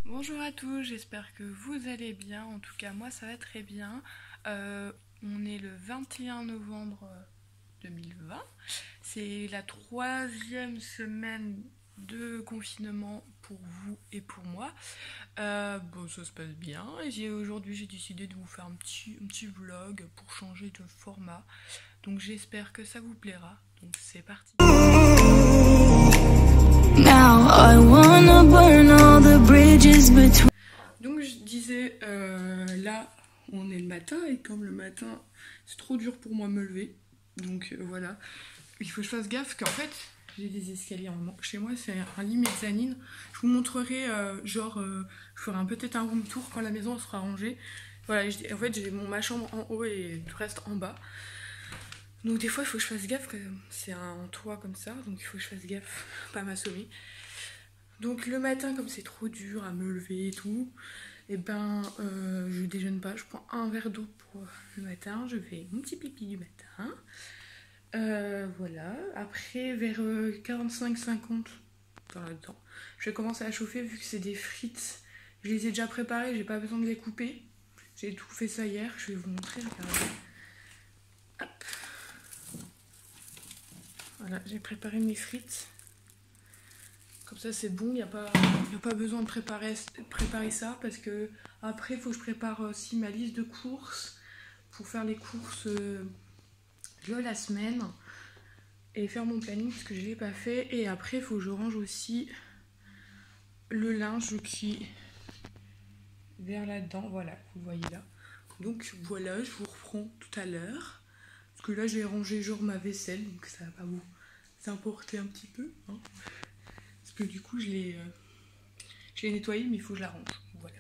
Bonjour à tous, j'espère que vous allez bien. En tout cas, moi ça va très bien. On est le 21 novembre 2020. C'est la troisième semaine de confinement pour vous et pour moi. Bon, ça se passe bien. Aujourd'hui, j'ai décidé de vous faire un petit vlog pour changer de format. Donc j'espère que ça vous plaira. Donc c'est parti. Donc je disais, là on est le matin et comme le matin c'est trop dur pour moi de me lever, donc voilà, il faut que je fasse gaffe qu'en fait j'ai des escaliers chez moi, c'est un lit mezzanine. Je vous montrerai, je ferai peut-être un room tour quand la maison sera rangée. Voilà, en fait j'ai ma chambre en haut et le reste en bas. Donc des fois il faut que je fasse gaffe, que c'est un toit comme ça, donc il faut que je fasse gaffe, pas m'assommer. Donc le matin, comme c'est trop dur à me lever et tout, et ben je déjeune pas, je prends un verre d'eau pour le matin, je fais mon petit pipi du matin. Voilà, après vers 45-50 dans le temps, je vais commencer à chauffer vu que c'est des frites. Je les ai déjà préparées, j'ai pas besoin de les couper. J'ai tout fait ça hier, je vais vous montrer, regardez. Hop. Voilà, j'ai préparé mes frites. Comme ça c'est bon, il n'y a pas besoin de préparer ça parce que après il faut que je prépare aussi ma liste de courses pour faire les courses de la semaine et faire mon planning parce que je ne l'ai pas fait. Et après il faut que je range aussi le linge qui est vers là-dedans, voilà, vous voyez là. Donc voilà, je vous reprends tout à l'heure parce que là j'ai rangé genre ma vaisselle, donc ça va pas vous importer un petit peu, hein. Parce que du coup je l'ai nettoyée, mais il faut que je la range. Voilà.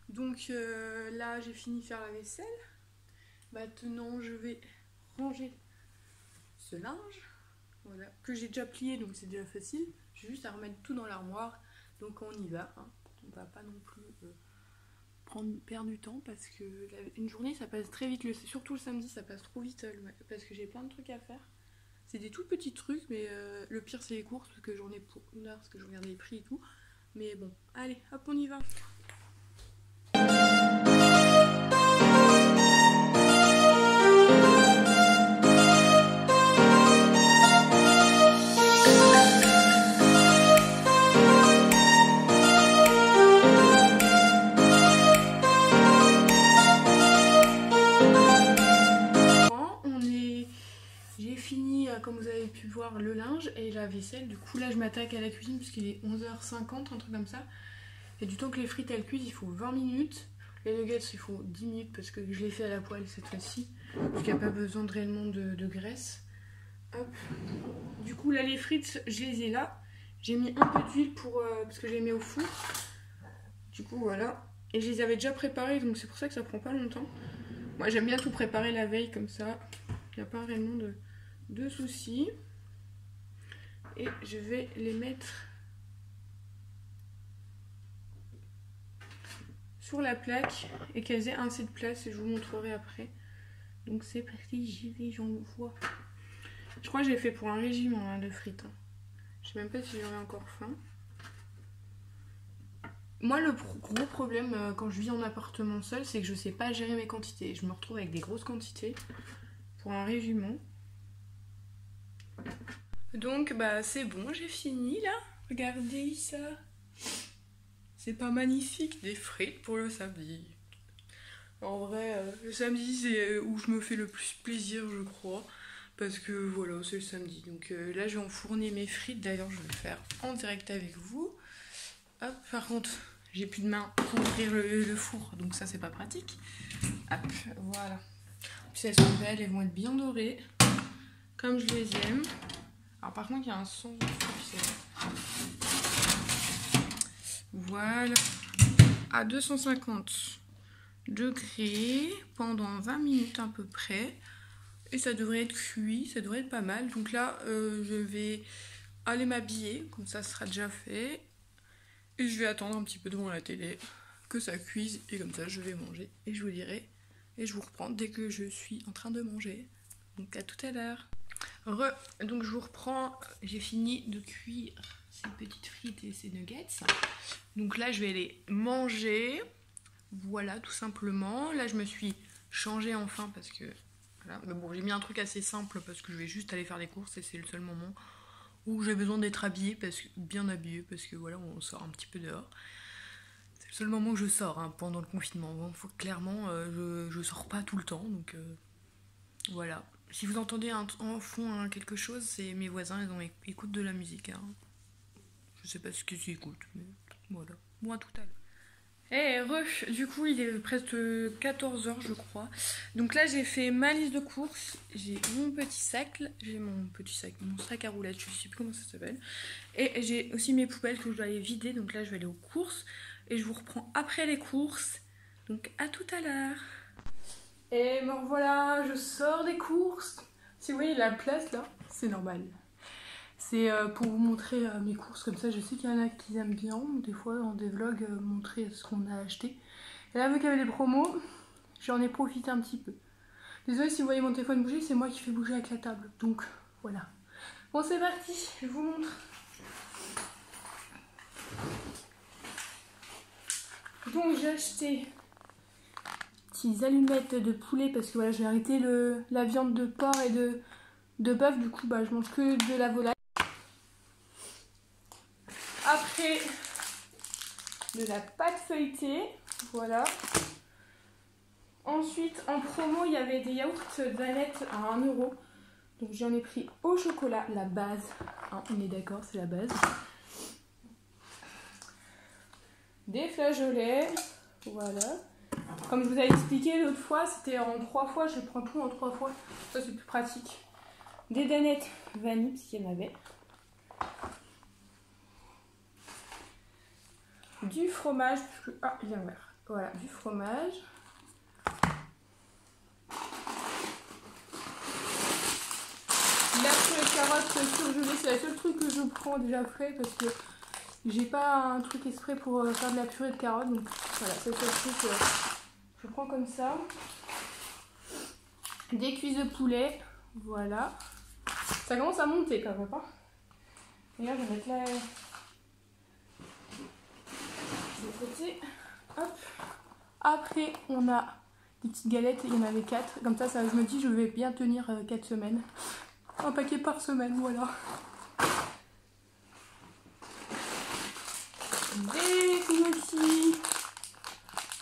Donc là j'ai fini de faire la vaisselle. Maintenant je vais ranger ce linge. Voilà. Que j'ai déjà plié, donc c'est déjà facile. J'ai juste à remettre tout dans l'armoire. Donc on y va, hein. On va pas non plus perdre du temps parce que une journée ça passe très vite. Surtout le samedi ça passe trop vite parce que j'ai plein de trucs à faire. C'est des tout petits trucs, mais le pire c'est les courses parce que j'en ai pour 1 heure parce que je regarde les prix et tout. Mais bon, allez, hop, on y va. J'ai fini, comme vous avez pu voir, le linge et la vaisselle. Du coup là je m'attaque à la cuisine puisqu'il est 11h50, un truc comme ça. Et du temps que les frites elles cuisent, il faut 20 minutes. Les nuggets il faut 10 minutes parce que je l'ai fait à la poêle cette fois-ci. Donc il n'y a pas besoin réellement de graisse. Hop. Du coup là les frites je les ai là. J'ai mis un peu d'huile parce que je les mets au four. Du coup voilà. Et je les avais déjà préparées donc c'est pour ça que ça prend pas longtemps. Moi j'aime bien tout préparer la veille comme ça. Il n'y a pas réellement de soucis. Et je vais les mettre sur la plaque et qu'elles aient assez de place et je vous montrerai après. Donc c'est parti, j'y vais, j'envoie. Je crois que j'ai fait pour un régime de frites. Je sais même pas si j'aurai encore faim. Moi le gros problème quand je vis en appartement seul, c'est que je sais pas gérer mes quantités. Je me retrouve avec des grosses quantités pour un régiment. Donc bah c'est bon, j'ai fini là. Regardez ça. C'est pas magnifique des frites pour le samedi. En vrai, le samedi c'est où je me fais le plus plaisir je crois. Parce que voilà, c'est le samedi. Donc là je vais enfourner mes frites. D'ailleurs je vais le faire en direct avec vous. Hop, par contre j'ai plus de main pour ouvrir le four. Donc ça c'est pas pratique. Hop, voilà. Puis elles sont belles, elles vont être bien dorées. Comme je les aime. Alors par contre il y a un son. Voilà. À 250 degrés pendant 20 minutes à peu près. Et ça devrait être cuit, ça devrait être pas mal. Donc là je vais aller m'habiller, comme ça sera déjà fait. Et je vais attendre un petit peu devant la télé que ça cuise. Et comme ça je vais manger et je vous dirai. Et je vous reprends dès que je suis en train de manger. Donc à tout à l'heure. Donc je vous reprends, j'ai fini de cuire ces petites frites et ces nuggets. Donc là je vais les manger. Voilà, tout simplement. Là je me suis changée enfin parce que... Voilà. Mais bon, j'ai mis un truc assez simple parce que je vais juste aller faire les courses et c'est le seul moment où j'ai besoin d'être habillée, bien habillée, parce que voilà, on sort un petit peu dehors. C'est le seul moment où je sors hein, pendant le confinement. Bon, clairement, je sors pas tout le temps, donc voilà. Si vous entendez en fond quelque chose, c'est mes voisins, ils écoutent de la musique. Hein. Je sais pas ce qu'ils écoutent, mais voilà. Moi, tout à l'heure. Du coup il est presque 14 h je crois. Donc là j'ai fait ma liste de courses, j'ai mon sac à roulettes, je sais plus comment ça s'appelle. Et j'ai aussi mes poubelles que je dois aller vider, donc là je vais aller aux courses. Et je vous reprends après les courses, donc à tout à l'heure. Et me revoilà, je sors des courses. Si vous voyez la place là, c'est normal. C'est pour vous montrer mes courses, comme ça je sais qu'il y en a qui aiment bien, des fois dans des vlogs, montrer ce qu'on a acheté. Et là vu qu'il y avait des promos, j'en ai profité un petit peu. Désolée si vous voyez mon téléphone bouger, c'est moi qui fais bouger avec la table, donc voilà. Bon c'est parti, je vous montre. Donc j'ai acheté petites allumettes de poulet parce que voilà j'ai arrêté la viande de porc et de bœuf, du coup bah je mange que de la volaille. Après, de la pâte feuilletée, voilà. Ensuite, en promo, il y avait des yaourts Danette à 1 €. Donc j'en ai pris au chocolat, la base. Hein, on est d'accord, c'est la base. Des flageolets, voilà. Comme je vous avais expliqué l'autre fois, c'était en 3 fois, je prends tout en 3 fois. Ça c'est plus pratique. Des Danettes vanille, parce qu'il y en avait. Du fromage, il est ouvert. Voilà, du fromage. La purée de carottes surgelée, c'est le seul truc que je prends déjà frais parce que j'ai pas un truc exprès pour faire de la purée de carottes. Donc voilà, c'est le seul truc que je prends comme ça. Des cuisses de poulet, voilà. Ça commence à monter quand même, hein. Regarde, je vais mettre là. Côté. Hop. Après on a des petites galettes, il y en avait 4, comme ça je me dis je vais bien tenir 4 semaines, un paquet par semaine, voilà. Des smoothies,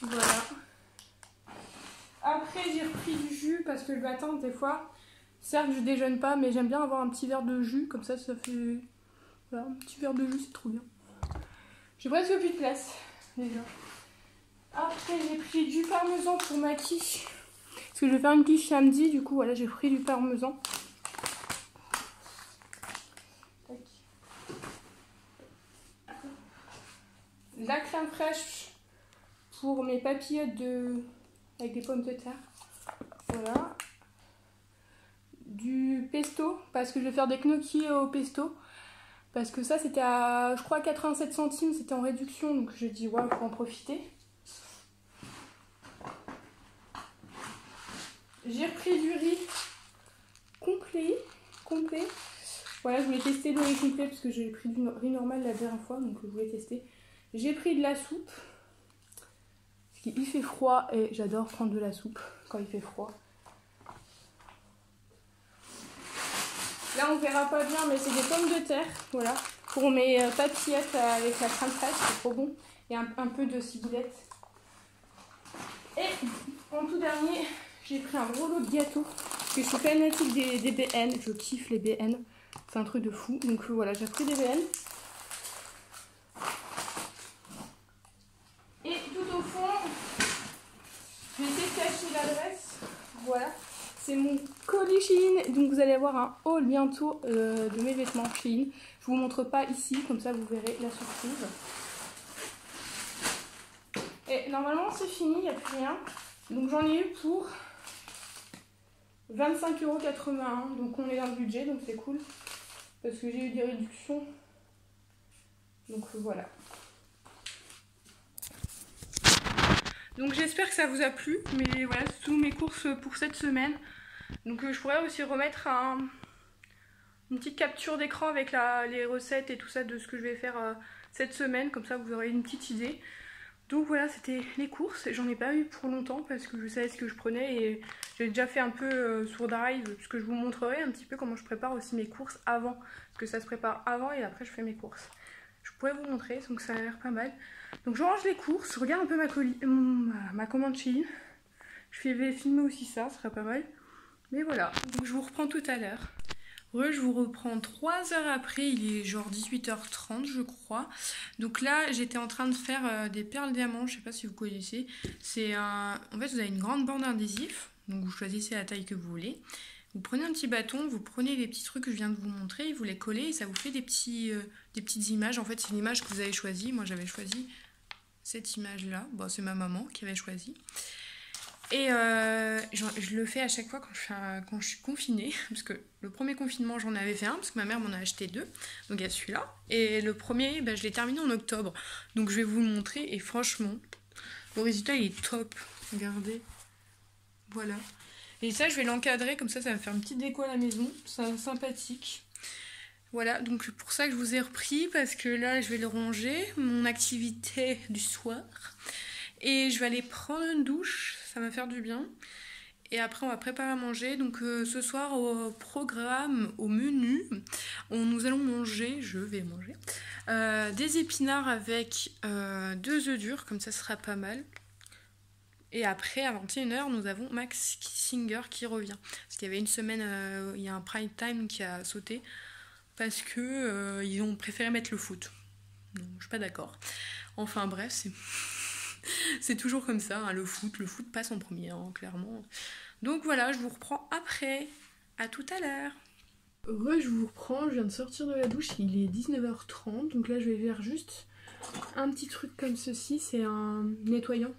voilà. Après j'ai repris du jus parce que le matin des fois, certes je déjeune pas mais j'aime bien avoir un petit verre de jus, comme ça fait, voilà, un petit verre de jus c'est trop bien. J'ai presque plus de place déjà. Après j'ai pris du parmesan pour ma quiche. Parce que je vais faire une quiche samedi, du coup voilà j'ai pris du parmesan. Tac. La crème fraîche pour mes papillotes avec des pommes de terre. Voilà. Du pesto, parce que je vais faire des gnocchis au pesto. Parce que ça c'était à, je crois, 87 centimes, c'était en réduction, donc je dis ouais, il faut en profiter. J'ai repris du riz complet. Voilà, je voulais tester le riz complet parce que j'ai pris du riz normal la dernière fois, donc je voulais tester. J'ai pris de la soupe, parce qu'il fait froid et j'adore prendre de la soupe quand il fait froid. Là on verra pas bien, mais c'est des pommes de terre, voilà, pour mes papillettes avec la crème fraîche, c'est trop bon. Et un peu de ciboulette. Et en tout dernier, j'ai pris un gros lot de gâteaux, parce que je suis fanatique des BN, je kiffe les BN, c'est un truc de fou. Donc voilà, j'ai pris des BN. Et tout au fond, je vais essayer de cacher l'adresse, voilà. C'est mon colis Shein, donc vous allez avoir un haul bientôt de mes vêtements Shein. Je vous montre pas ici, comme ça vous verrez la surprise. Et normalement c'est fini, il n'y a plus rien. Donc j'en ai eu pour 25,81 €, donc on est dans le budget, donc c'est cool. Parce que j'ai eu des réductions. Donc voilà. Donc j'espère que ça vous a plu, mais voilà, c'est toutes mes courses pour cette semaine. Donc je pourrais aussi remettre une petite capture d'écran avec les recettes et tout ça de ce que je vais faire cette semaine, comme ça vous aurez une petite idée. Donc voilà, c'était les courses. J'en ai pas eu pour longtemps parce que je savais ce que je prenais et j'ai déjà fait un peu sur Drive, parce que je vous montrerai un petit peu comment je prépare aussi mes courses avant, parce que ça se prépare avant et après je fais mes courses. Je pourrais vous montrer, donc ça a l'air pas mal. Donc je range les courses, je regarde un peu ma commande Shein. Je vais filmer aussi ça, ce sera pas mal. Mais voilà, donc je vous reprends tout à l'heure. Je vous reprends 3 heures après, il est genre 18h30 je crois. Donc là j'étais en train de faire des perles diamants, je sais pas si vous connaissez. En fait vous avez une grande bande adhésif, donc vous choisissez la taille que vous voulez. Vous prenez un petit bâton, vous prenez les petits trucs que je viens de vous montrer, vous les collez et ça vous fait des petites images. En fait c'est une image que vous avez choisie, moi j'avais choisi cette image là, bon, c'est ma maman qui avait choisi. Et je le fais à chaque fois quand je suis confinée, parce que le premier confinement j'en avais fait un, parce que ma mère m'en a acheté 2, donc il y a celui-là, et le premier je l'ai terminé en octobre, donc je vais vous le montrer, et franchement, le résultat il est top, regardez, voilà, et ça je vais l'encadrer, comme ça va me faire une petite déco à la maison, c'est sympathique. Voilà, donc pour ça que je vous ai repris, parce que là je vais le ranger, mon activité du soir. Et je vais aller prendre une douche, ça va faire du bien. Et après on va préparer à manger. Donc ce soir au programme, au menu, nous allons manger, je vais manger, des épinards avec 2 œufs durs, comme ça sera pas mal. Et après à 21h nous avons Max Singer qui revient. Parce qu'il y avait une semaine, il y a un prime time qui a sauté. Parce que ils ont préféré mettre le foot. Non, je suis pas d'accord. Enfin bref, c'est toujours comme ça, hein, le foot passe en premier, hein, clairement. Donc voilà, je vous reprends après. À tout à l'heure. Je vous reprends, je viens de sortir de la douche, il est 19h30. Donc là, je vais faire juste un petit truc comme ceci, c'est un nettoyant.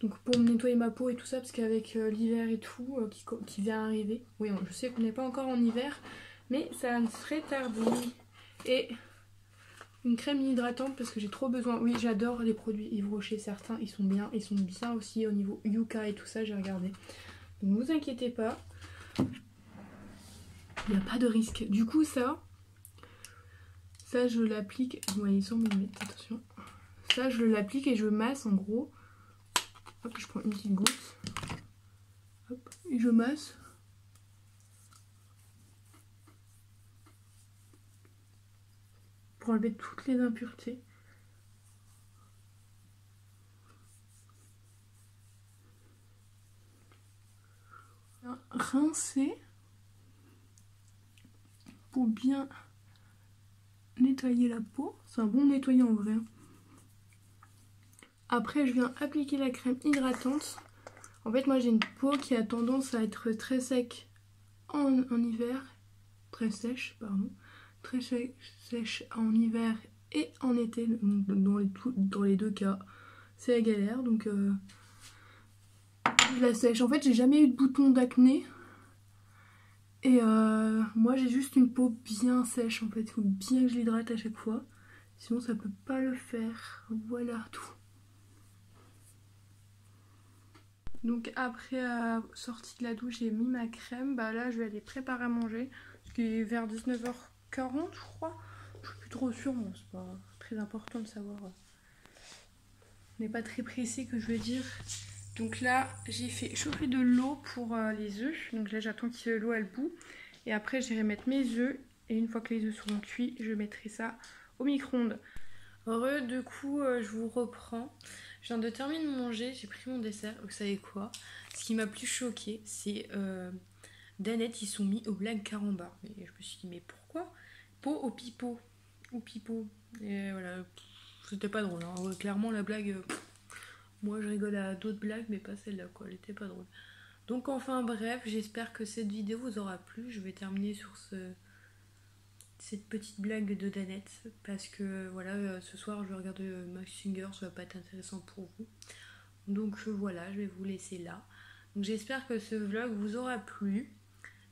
Donc pour me nettoyer ma peau et tout ça, parce qu'avec l'hiver et tout qui vient arriver. Oui, je sais qu'on n'est pas encore en hiver, mais ça ne serait tardé. Et une crème hydratante parce que j'ai trop besoin. Oui, j'adore les produits Yves Rocher, certains ils sont bien aussi au niveau Yuka et tout ça, j'ai regardé. Donc ne vous inquiétez pas, il n'y a pas de risque. Du coup ça je l'applique, vous voyez 100 mm, attention. Ça je l'applique et je masse en gros. Hop, je prends une petite goutte. Hop, et je masse. Pour enlever toutes les impuretés. Rincer pour bien nettoyer la peau. C'est un bon nettoyant en vrai. Après je viens appliquer la crème hydratante. En fait moi j'ai une peau qui a tendance à être très sec en hiver. Très sèche, pardon. Très sèche en hiver et en été. Dans les 2 cas c'est la galère. Donc je la sèche. En fait j'ai jamais eu de bouton d'acné. Et moi j'ai juste une peau bien sèche en fait. Il faut bien que je l'hydrate à chaque fois. Sinon ça peut pas le faire. Voilà tout. Donc après sortie de la douche, j'ai mis ma crème. Bah là je vais aller préparer à manger. Ce qui est vers 19h40 je crois. Je suis plus trop sûre, bon, c'est pas très important de savoir. On n'est pas très pressé que je veux dire. Donc là j'ai fait chauffer de l'eau pour les œufs. Donc là j'attends que l'eau elle bout. Et après j'irai mettre mes œufs. Et une fois que les œufs seront cuits, je mettrai ça au micro-ondes. Du coup je vous reprends. Je viens de terminer de manger, j'ai pris mon dessert. Vous savez quoi? Ce qui m'a plus choqué, c'est Danette, ils sont mis au blague carambar. Et je me suis dit mais pourquoi? Pot au pipeau. Ou pipeau. Et voilà, c'était pas drôle. Hein. Clairement la blague, moi je rigole à d'autres blagues mais pas celle-là quoi, elle était pas drôle. Donc enfin bref, j'espère que cette vidéo vous aura plu. Je vais terminer sur cette petite blague de Danette parce que voilà, ce soir je vais regarder Max Singer, ça va pas être intéressant pour vous. Donc voilà, je vais vous laisser là. Donc j'espère que ce vlog vous aura plu.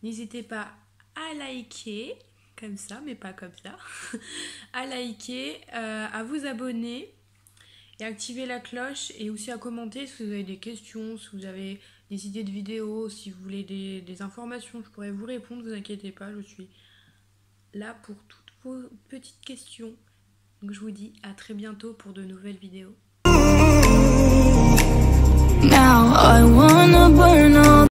N'hésitez pas à liker, comme ça, mais pas comme ça, à liker, à vous abonner et activer la cloche et aussi à commenter si vous avez des questions, si vous avez des idées de vidéos, si vous voulez des informations, je pourrais vous répondre, ne vous inquiétez pas, je suis là pour toutes vos petites questions. Donc je vous dis à très bientôt pour de nouvelles vidéos. Now I want